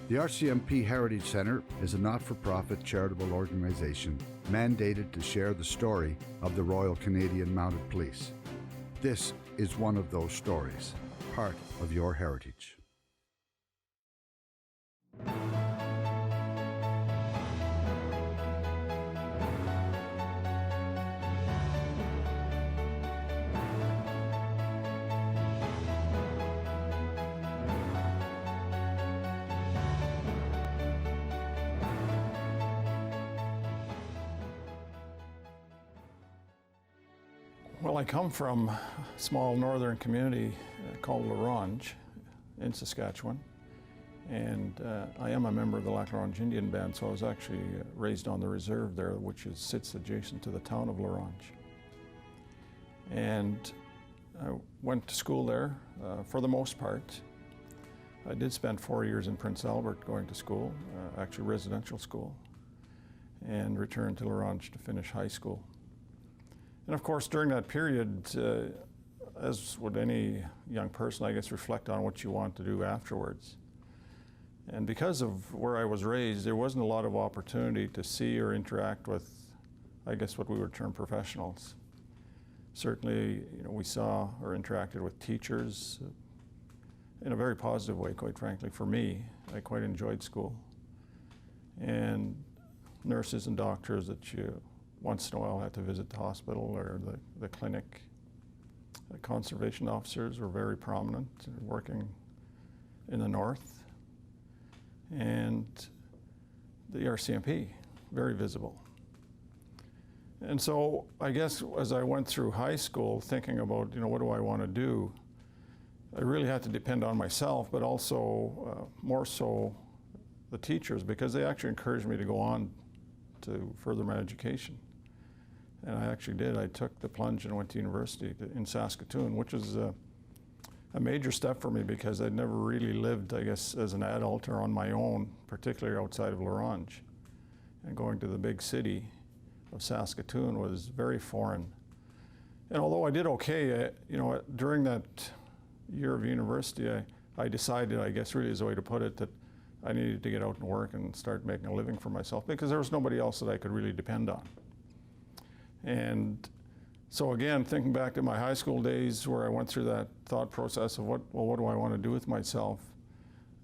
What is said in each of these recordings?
The RCMP Heritage Centre is a not-for-profit charitable organisation mandated to share the story of the Royal Canadian Mounted Police. This is one of those stories, part of your heritage. Well, I come from a small northern community called La Ronge in Saskatchewan, and I am a member of the Lac La Ronge Indian Band, so I was actually raised on the reserve there, which sits adjacent to the town of La Ronge. And I went to school there for the most part. I did spend 4 years in Prince Albert going to school, actually residential school, and returned to La Ronge to finish high school. And of course, during that period, as would any young person, I guess, reflect on what you want to do afterwards. And because of where I was raised, there wasn't a lot of opportunity to see or interact with, I guess, what we would term professionals. Certainly, we saw or interacted with teachers in a very positive way, quite frankly. For me, I quite enjoyed school. And nurses and doctors that you once in a while had to visit the hospital or the clinic. The conservation officers were very prominent, working in the north. And the RCMP, very visible. And so I guess as I went through high school thinking about, what do I want to do, I really had to depend on myself, but also more so the teachers, because they actually encouraged me to go on to further my education. And I actually did. I took the plunge and went to university in Saskatoon, which was a major step for me because I'd never really lived, I guess, as an adult or on my own, particularly outside of La Ronge. And going to the big city of Saskatoon was very foreign. And although I did okay, during that year of university, I decided, I guess really is the way to put it, that I needed to get out and work and start making a living for myself because there was nobody else that I could really depend on. And so again, thinking back to my high school days where I went through that thought process of what do I want to do with myself,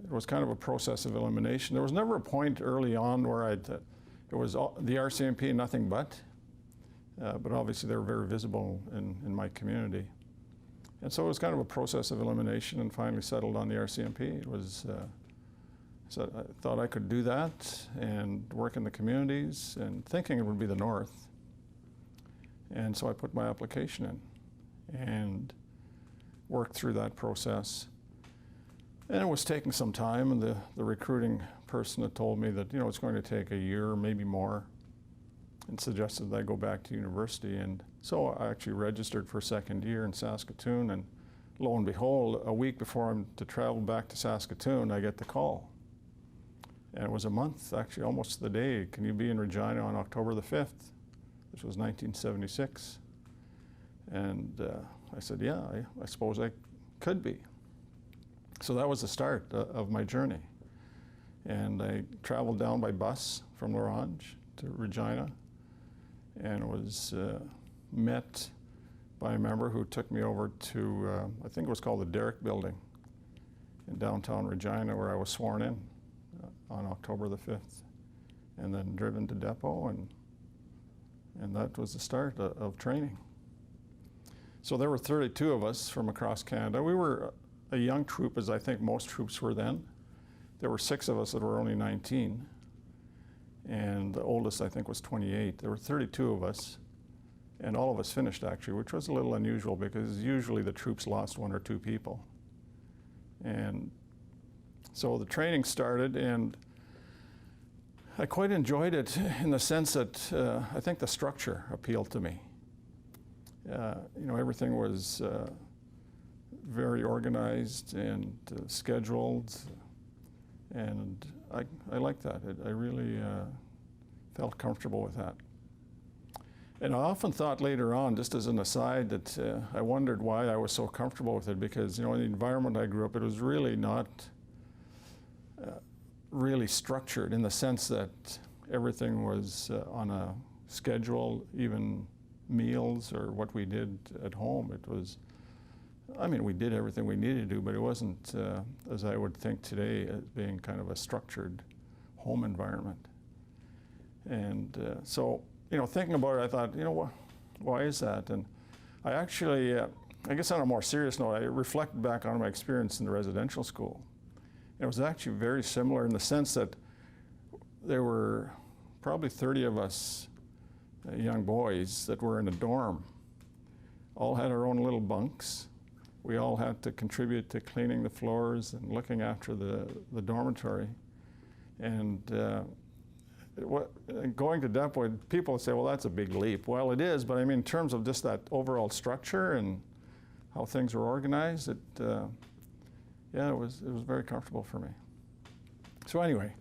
it was kind of a process of elimination. There was never a point early on where it was the RCMP and nothing but obviously they were very visible in my community. And so it was kind of a process of elimination and finally settled on the RCMP. It was, so I thought I could do that and work in the communities and thinking it would be the north. And so I put my application in and worked through that process. And it was taking some time, and the recruiting person had told me that, it's going to take a year, maybe more, and suggested that I go back to university. And so I actually registered for a second year in Saskatoon, and lo and behold, a week before I'm to travel back to Saskatoon, I get the call. And it was a month, actually almost the day. Can you be in Regina on October the 5th? This was 1976. And I said, yeah, I suppose I could be. So that was the start of my journey. And I traveled down by bus from La Ronge to Regina and was met by a member who took me over to, I think it was called the Derrick Building in downtown Regina, where I was sworn in on October the 5th, and then driven to depot, and that was the start of training. So there were 32 of us from across Canada. We were a young troop, as I think most troops were then. There were 6 of us that were only 19, and the oldest, I think, was 28. There were 32 of us, and all of us finished, actually, which was a little unusual because usually the troops lost 1 or 2 people. And so the training started, and I quite enjoyed it in the sense that I think the structure appealed to me. Everything was very organized and scheduled, and I liked that. I really felt comfortable with that. And I often thought later on, just as an aside, that I wondered why I was so comfortable with it, because in the environment I grew up, it was really not really structured in the sense that everything was on a schedule, even meals or what we did at home. It was, I mean, we did everything we needed to do, but it wasn't, as I would think today, as being kind of a structured home environment. And so, you know, thinking about it, I thought, you know, why is that? And I actually, I guess on a more serious note, I reflected back on my experience in the residential school. It was actually very similar in the sense that there were probably 30 of us young boys that were in a dorm. All had our own little bunks. We all had to contribute to cleaning the floors and looking after the dormitory. And going to that point, people say, well, that's a big leap. Well, it is, but I mean, in terms of just that overall structure and how things were organized, yeah, it was very comfortable for me. So anyway,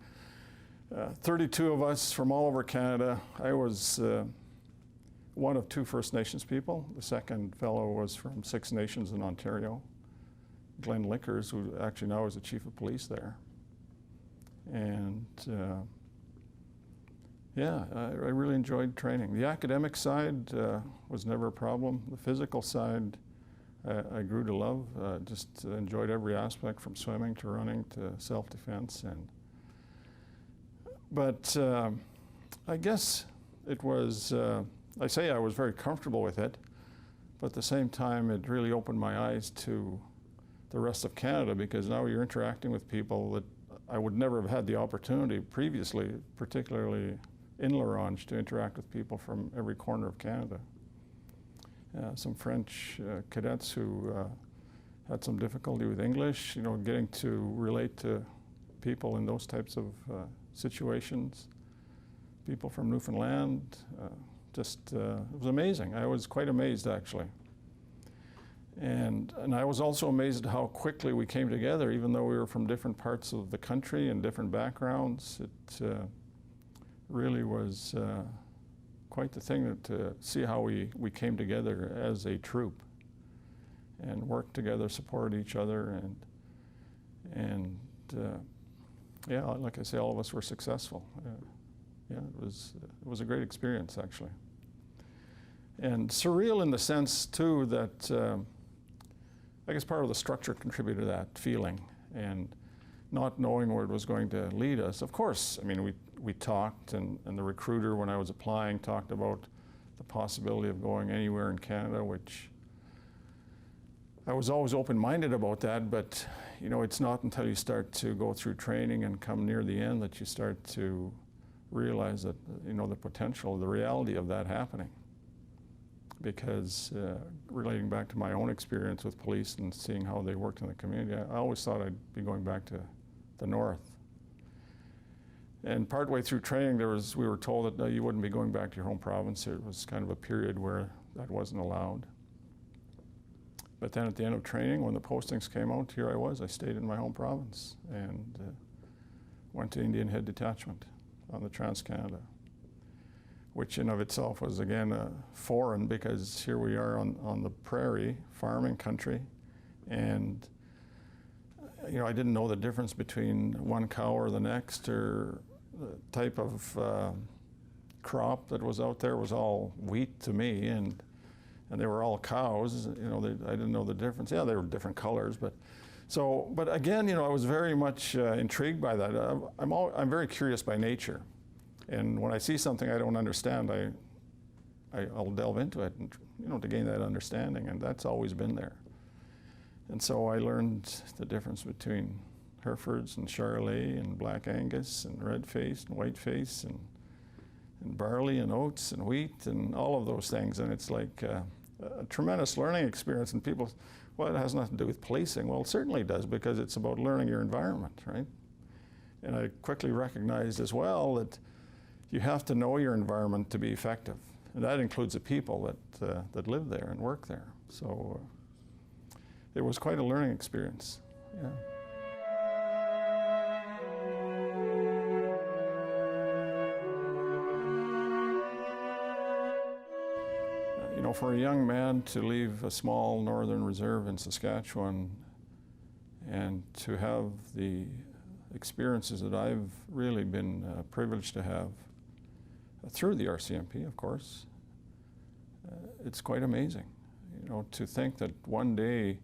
32 of us from all over Canada. I was one of 2 First Nations people. The second fellow was from 6 Nations in Ontario, Glenn Lickers, who actually now is the chief of police there. And yeah, I really enjoyed training. The academic side was never a problem. The physical side, I grew to love. Just enjoyed every aspect, from swimming to running to self-defense. But I guess it was, I say I was very comfortable with it, but at the same time it really opened my eyes to the rest of Canada, because now you're interacting with people that I would never have had the opportunity previously, particularly in La Ronge, to interact with people from every corner of Canada. Some French cadets who had some difficulty with English, you know, getting to relate to people in those types of situations. People from Newfoundland, it was amazing. I was quite amazed, actually. And I was also amazed at how quickly we came together, even though we were from different parts of the country and different backgrounds. It really was quite the thing to see how we came together as a troop and worked together, supported each other, and yeah, like I say, all of us were successful. Yeah, it was a great experience, actually. And surreal in the sense, too, that I guess part of the structure contributed to that feeling, and not knowing where it was going to lead us. Of course, I mean, we talked, and the recruiter, when I was applying, talked about the possibility of going anywhere in Canada, which I was always open-minded about that, but you know, it's not until you start to go through training and come near the end that you start to realize that, you know, the potential, the reality of that happening. Because relating back to my own experience with police and seeing how they worked in the community, I always thought I'd be going back to the north. And partway through training, we were told that no, you wouldn't be going back to your home province. It was kind of a period where that wasn't allowed. But then at the end of training, when the postings came out, here I was. I stayed in my home province and went to Indian Head Detachment on the Trans-Canada, which in of itself was, again, foreign, because here we are on the prairie, farming country, and you know, I didn't know the difference between one cow or the next, or the type of crop that was out there was all wheat to me, and they were all cows. You know, I didn't know the difference. Yeah, they were different colors, but again, you know, I was very much intrigued by that. I'm very curious by nature. And when I see something I don't understand, I'll delve into it, and, you know, to gain that understanding, and that's always been there. And so I learned the difference between Herefords and Charolais and Black Angus and red face and white face and barley and oats and wheat and all of those things. And it's like a tremendous learning experience. And people, well, it has nothing to do with policing. Well, it certainly does, because it's about learning your environment, right? And I quickly recognized as well that you have to know your environment to be effective. And that includes the people that live there and work there. So it was quite a learning experience, yeah. You know, for a young man to leave a small northern reserve in Saskatchewan and to have the experiences that I've really been privileged to have through the RCMP, of course, it's quite amazing. You know, to think that one day,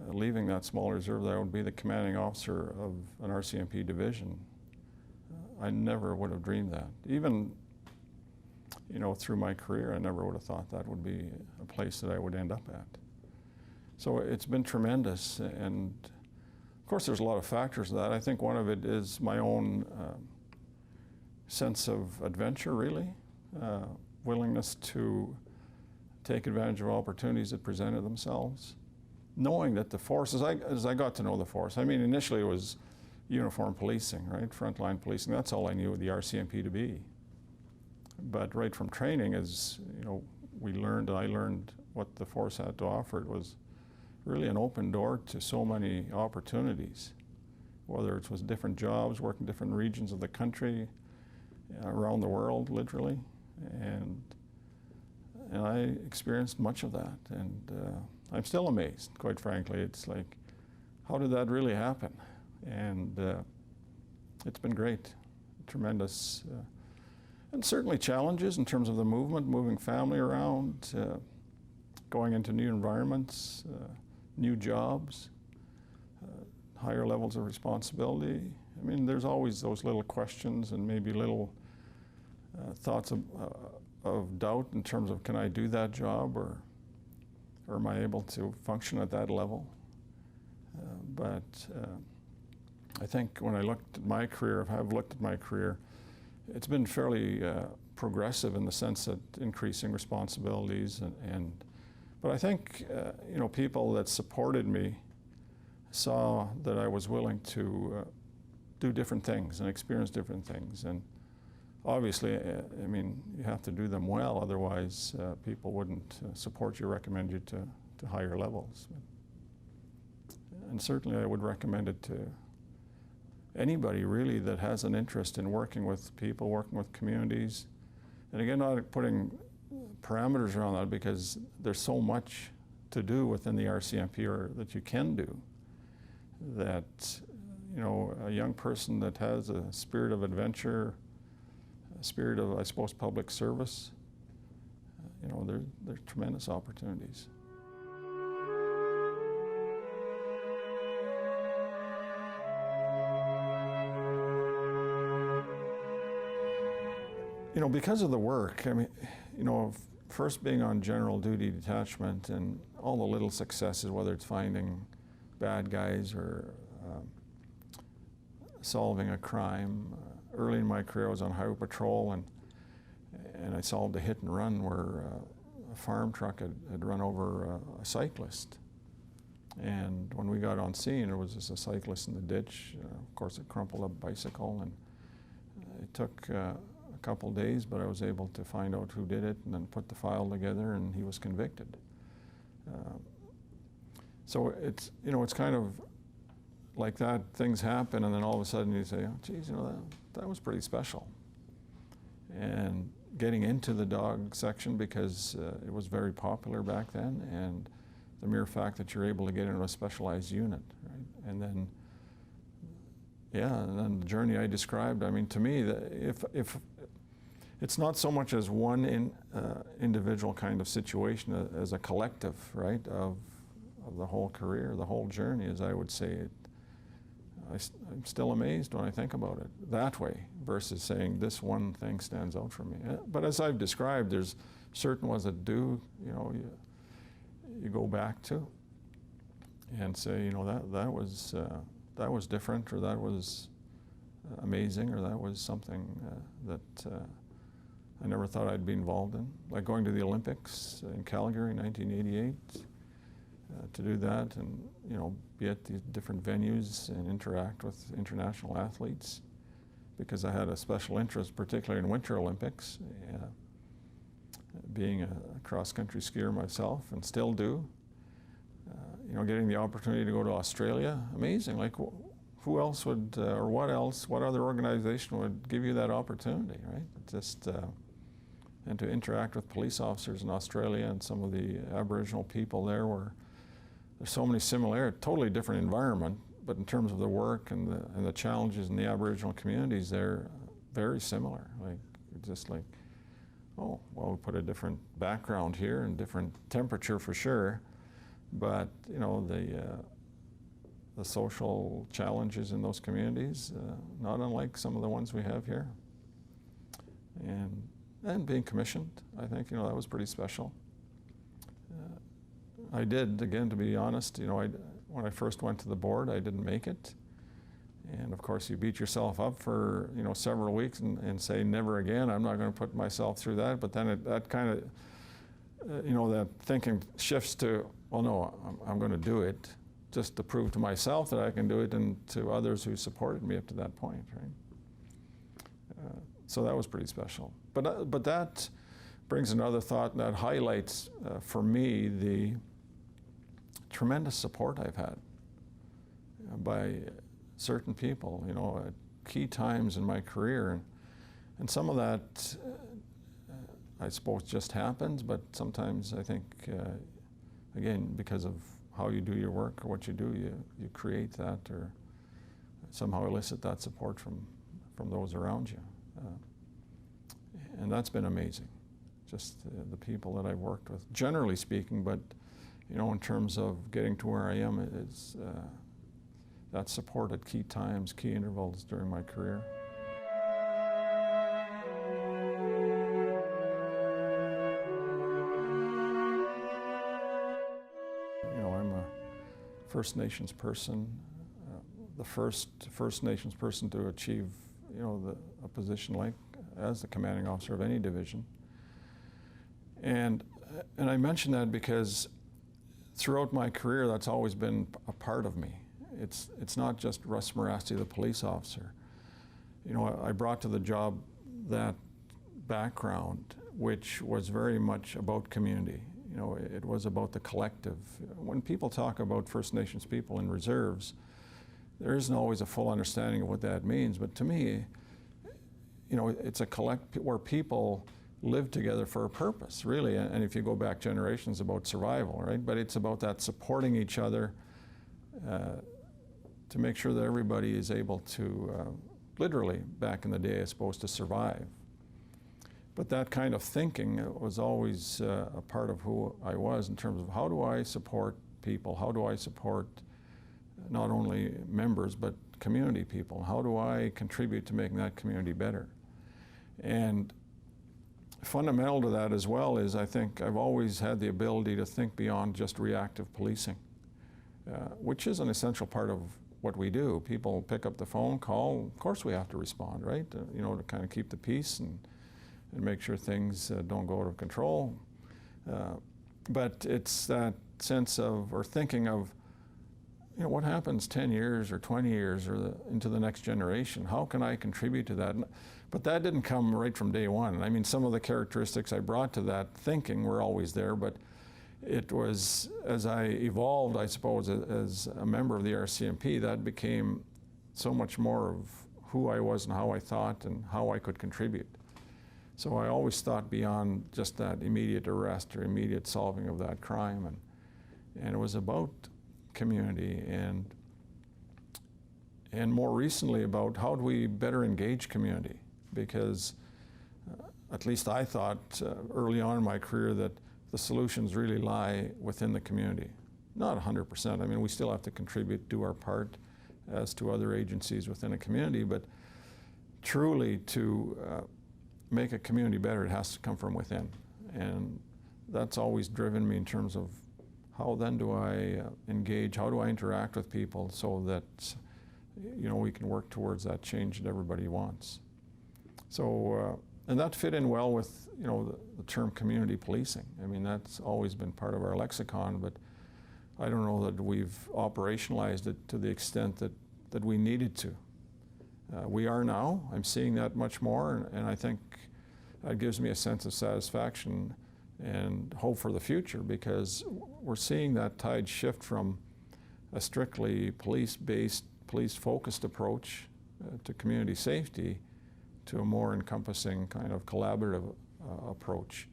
leaving that small reserve, that I would be the commanding officer of an RCMP division. I never would have dreamed that. Even, you know, through my career, I never would have thought that would be a place that I would end up at. So it's been tremendous, and of course there's a lot of factors to that. I think one of it is my own sense of adventure, really, willingness to take advantage of opportunities that presented themselves. Knowing that the force, as I got to know the force, I mean, initially it was uniform policing, right? Frontline policing, that's all I knew the RCMP to be. But right from training, as you know, I learned what the force had to offer. It was really an open door to so many opportunities, whether it was different jobs, working different regions of the country, around the world, literally. And I experienced much of that, and I'm still amazed, quite frankly. It's like, how did that really happen? And it's been great, tremendous, and certainly challenges in terms of the movement, moving family around, going into new environments, new jobs, higher levels of responsibility. I mean, there's always those little questions and maybe little thoughts of doubt in terms of, can I do that job, or am I able to function at that level? But I think when I looked at my career, have looked at my career, it's been fairly progressive in the sense that increasing responsibilities but I think you know, people that supported me saw that I was willing to do different things and experience different things. And obviously, I mean, you have to do them well, otherwise people wouldn't support you, recommend you to higher levels. And certainly I would recommend it to anybody really that has an interest in working with people, working with communities. And again, not putting parameters around that, because there's so much to do within the RCMP, or that you can do, that, you know, a young person that has a spirit of adventure, a spirit of, I suppose, public service, you know, there's tremendous opportunities. You know, because of the work, I mean, you know, first being on general duty detachment and all the little successes, whether it's finding bad guys or solving a crime. Early in my career, I was on highway patrol, and I solved a hit and run where a farm truck had run over a cyclist. And when we got on scene, there was just a cyclist in the ditch. Of course, a crumpled up bicycle, and it took a couple days, but I was able to find out who did it and then put the file together, and he was convicted. So it's, you know, it's kind of like that, things happen, and then all of a sudden you say, oh, geez, you know, that was pretty special. And getting into the dog section, because it was very popular back then, and the mere fact that you're able to get into a specialized unit, right? And then, yeah, and then the journey I described, I mean, to me, if it's not so much as one individual kind of situation, as a collective, right, of the whole career, the whole journey, as I would say. I'm still amazed when I think about it that way, versus saying this one thing stands out for me. But as I've described, there's certain ones that do, you know, you go back to and say, you know, that was different, or that was amazing, or that was something that I never thought I'd be involved in. Like going to the Olympics in Calgary in 1988, to do that and, you know, be at the different venues and interact with international athletes, because I had a special interest, particularly in Winter Olympics, being a cross-country skier myself, and still do. You know, getting the opportunity to go to Australia, amazing. Like, who else would, or what other organization would give you that opportunity, right? Just, and to interact with police officers in Australia and some of the Aboriginal people there, where there's so many similarities, totally different environment, but in terms of the work and the challenges in the Aboriginal communities, they're very similar. Like, just like, oh, well, we put a different background here and different temperature for sure, but you know, the social challenges in those communities, not unlike some of the ones we have here. And being commissioned, I think, you know, that was pretty special. I did, again, to be honest, you know, when I first went to the board, I didn't make it. And of course, you beat yourself up for, you know, several weeks and say, never again, I'm not going to put myself through that. But then that kind of, you know, that thinking shifts to, well, no, I'm going to do it just to prove to myself that I can do it, and to others who supported me up to that point, right? So that was pretty special. But that brings another thought that highlights for me the tremendous support I've had by certain people, you know, at key times in my career. And some of that, I suppose, just happens, but sometimes I think, again, because of how you do your work or what you do, you create that or somehow elicit that support from those around you. And that's been amazing, just the people that I've worked with, generally speaking, but you know, in terms of getting to where I am, it's that support at key times, key intervals during my career. You know, I'm a First Nations person, the first First Nations person to achieve, you know, a position like as the commanding officer of any division. And I mention that because throughout my career, that's always been a part of me. It's not just Russ Mirasty, the police officer. You know, I brought to the job that background, which was very much about community. You know, it was about the collective. When people talk about First Nations people in reserves, there isn't always a full understanding of what that means. But to me, you know, it's a where people live together for a purpose, really. And if you go back generations, about survival, right? But it's about that supporting each other to make sure that everybody is able to, literally, back in the day, is supposed to survive. But that kind of thinking was always a part of who I was in terms of how do I support people? How do I support not only members, but community people? How do I contribute to making that community better? And fundamental to that as well is, I think I've always had the ability to think beyond just reactive policing, which is an essential part of what we do. People pick up the phone, call, of course we have to respond, right? You know, to kind of keep the peace and make sure things don't go out of control. But it's that sense of, or thinking of, you know, what happens 10 years or 20 years or into the next generation? How can I contribute to that? But that didn't come right from day one. I mean, some of the characteristics I brought to that thinking were always there, but it was, as I evolved, I suppose, as a member of the RCMP, that became so much more of who I was and how I thought and how I could contribute. So I always thought beyond just that immediate arrest or immediate solving of that crime. And it was about community and more recently about how do we better engage community, because at least I thought early on in my career that the solutions really lie within the community. Not 100%, I mean, we still have to contribute, do our part as to other agencies within a community, but truly to make a community better, it has to come from within. And that's always driven me in terms of how then do I engage, how do I interact with people so that, you know, we can work towards that change that everybody wants. So, and that fit in well with, you know, the term community policing. I mean, that's always been part of our lexicon, but I don't know that we've operationalized it to the extent that we needed to. We are now. I'm seeing that much more, and I think that gives me a sense of satisfaction and hope for the future, because we're seeing that tide shift from a strictly police-based, police-focused approach to community safety to a more encompassing kind of collaborative approach,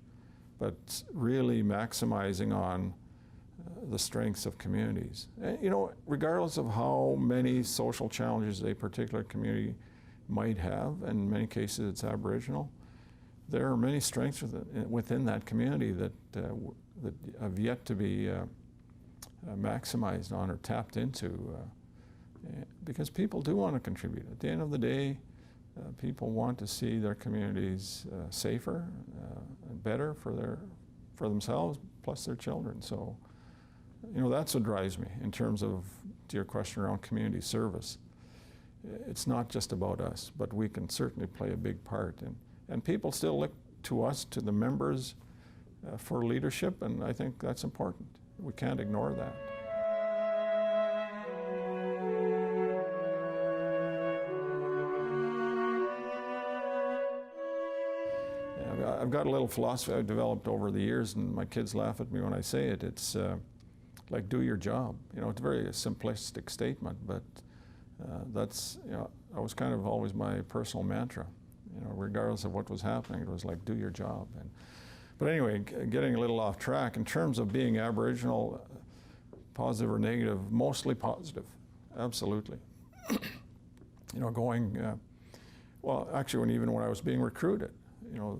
but really maximizing on the strengths of communities. And, you know, regardless of how many social challenges a particular community might have, and in many cases it's Aboriginal, there are many strengths within that community that have yet to be maximized on or tapped into, because people do want to contribute. At the end of the day, people want to see their communities safer and better for themselves, plus their children. So, you know, that's what drives me in terms of, to your question around community service. It's not just about us, but we can certainly play a big part. And people still look to us, to the members, for leadership, and I think that's important. We can't ignore that. I've got a little philosophy I've developed over the years, and my kids laugh at me when I say it. It's like, do your job. You know, it's a very simplistic statement, but that's, you know, that was kind of always my personal mantra. You know, regardless of what was happening, it was like, do your job. But anyway, getting a little off track, in terms of being Aboriginal, positive or negative, mostly positive, absolutely. You know, going, well, actually, even when I was being recruited, you know,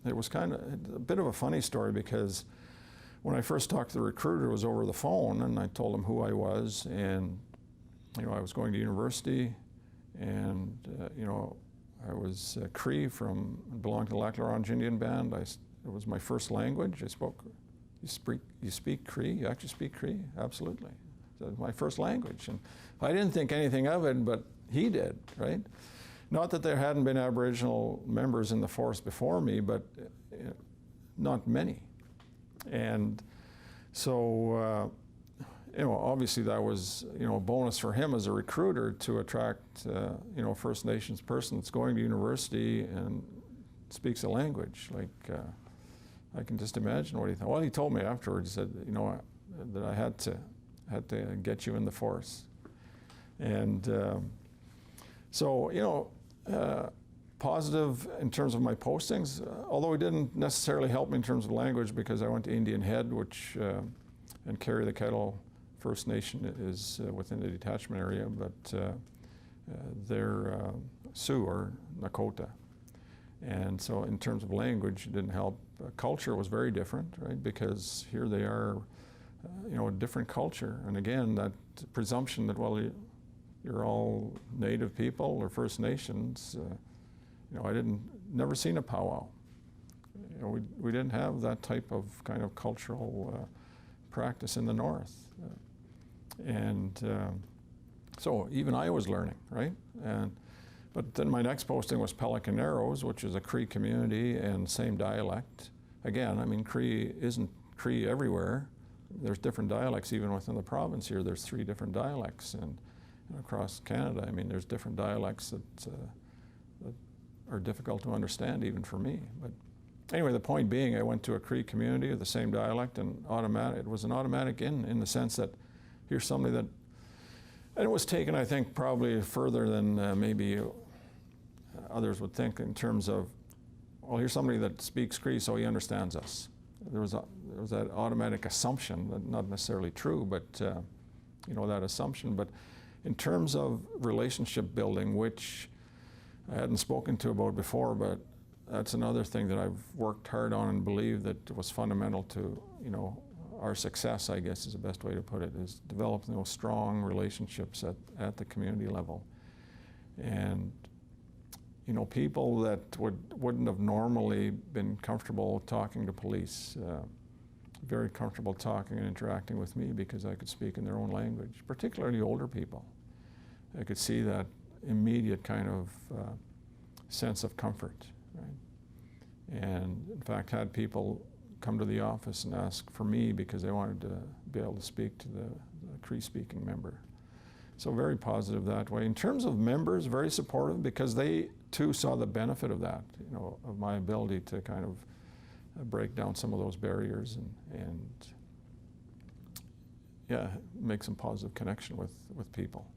it was kind of a bit of a funny story, because when I first talked to the recruiter, it was over the phone, and I told him who I was, and, you know, I was going to university, and, you know, I was Cree belonged to the Lac La Ronge Indian Band. It was my first language. I spoke, you speak Cree? You actually speak Cree? Absolutely. That was my first language. And I didn't think anything of it, but he did, right? Not that there hadn't been Aboriginal members in the force before me, but not many. And so, you know, obviously that was, you know, a bonus for him as a recruiter to attract, you know, a First Nations person that's going to university and speaks a language. Like, I can just imagine what he thought. Well, he told me afterwards, he said, you know, that I had to get you in the force. And so, you know, positive in terms of my postings, although it didn't necessarily help me in terms of language, because I went to Indian Head, which, and Carry the Kettle First Nation is within the detachment area, but they're Sioux or Nakota. And so in terms of language, it didn't help. Culture was very different, right? Because here they are, you know, a different culture. And again, that presumption that, well, you're all Native people or First Nations, you know, never seen a powwow. You know, we didn't have that type of kind of cultural practice in the North. So even I was learning, right? But then my next posting was Pelican Narrows, which is a Cree community and same dialect. Again, I mean, Cree isn't Cree everywhere. There's different dialects even within the province here. There's 3 different dialects, and across Canada, I mean, there's different dialects that are difficult to understand even for me. But anyway, the point being, I went to a Cree community of the same dialect, and it was an automatic in the sense that here's somebody that, and it was taken, I think, probably further than maybe others would think, in terms of, well, here's somebody that speaks Cree, so he understands us. There was that automatic assumption, that not necessarily true, but you know, that assumption. But in terms of relationship building, which I hadn't spoken to about before, but that's another thing that I've worked hard on and believe that was fundamental to, you know, our success, I guess is the best way to put it, is developing those strong relationships at the community level. And, you know, people that wouldn't have normally been comfortable talking to police, very comfortable talking and interacting with me because I could speak in their own language, particularly older people. I could see that immediate kind of sense of comfort, right? And in fact, had people come to the office and ask for me because they wanted to be able to speak to the Cree-speaking member. So very positive that way. In terms of members, very supportive, because they too saw the benefit of that, you know, of my ability to kind of break down some of those barriers and yeah, make some positive connection with people.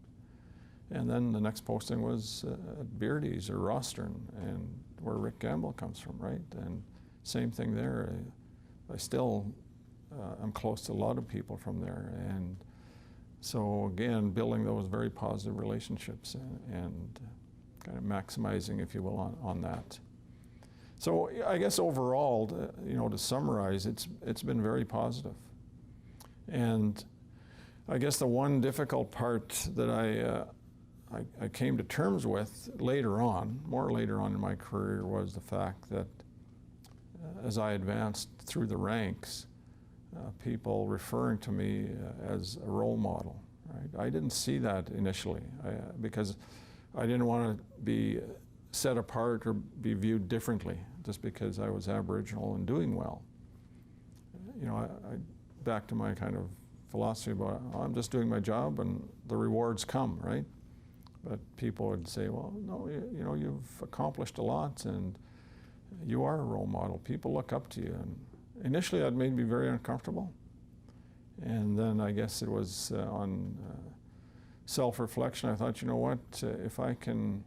And then the next posting was at Beardy's or Rostern, and where Rick Gamble comes from, right? And same thing there. I still I'm close to a lot of people from there, and so again, building those very positive relationships and kind of maximizing, if you will, on that. So I guess overall, to summarize, it's been very positive. And I guess the one difficult part that I came to terms with more later on in my career, was the fact that as I advanced through the ranks, people referring to me as a role model. Right? I didn't see that initially because I didn't want to be set apart or be viewed differently just because I was Aboriginal and doing well. Back to my kind of philosophy about, I'm just doing my job and the rewards come, right? But people would say, well, no, you've accomplished a lot and you are a role model. People look up to you. And initially that made me very uncomfortable. And then I guess it was on self-reflection, I thought, you know what, if I can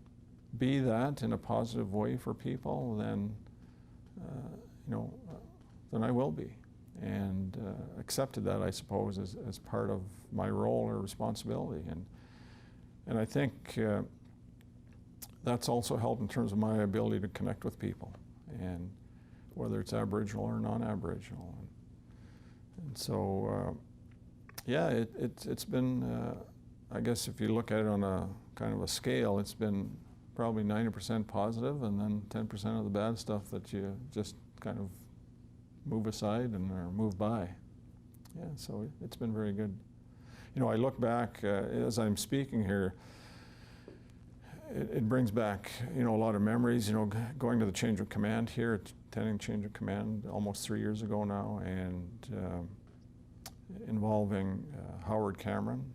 be that in a positive way for people, then, then I will be. And accepted that, I suppose, as part of my role or responsibility. And I think that's also helped in terms of my ability to connect with people, and whether it's Aboriginal or non-Aboriginal. And so, yeah, it's been, I guess if you look at it on a kind of a scale, it's been probably 90% positive, and then 10% of the bad stuff that you just kind of move aside or move by. Yeah, so it's been very good. I look back as I'm speaking here, it brings back, a lot of memories, going to the change of command here, attending change of command almost 3 years ago now, and involving Howard Cameron,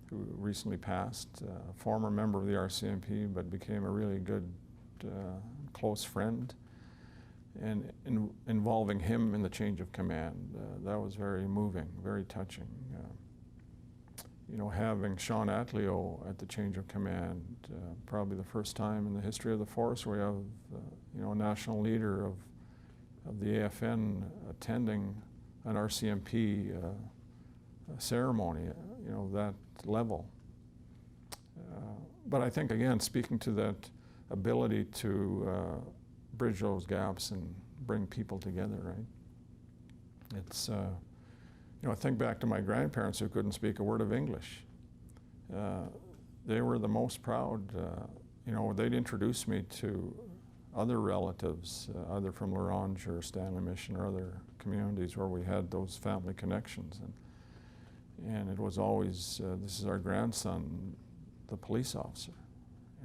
who recently passed, a former member of the RCMP, but became a really good, close friend, and involving him in the change of command. That was very moving, very touching. Having Sean Atleo at the change of command, probably the first time in the history of the force where we have, a national leader of the AFN attending an RCMP ceremony, that level. But I think, again, speaking to that ability to bridge those gaps and bring people together, right? It's, I think back to my grandparents who couldn't speak a word of English. They were the most proud. They'd introduce me to other relatives, either from L'Orange or Stanley Mission or other communities where we had those family connections. And it was always, this is our grandson, the police officer,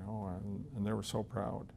and they were so proud.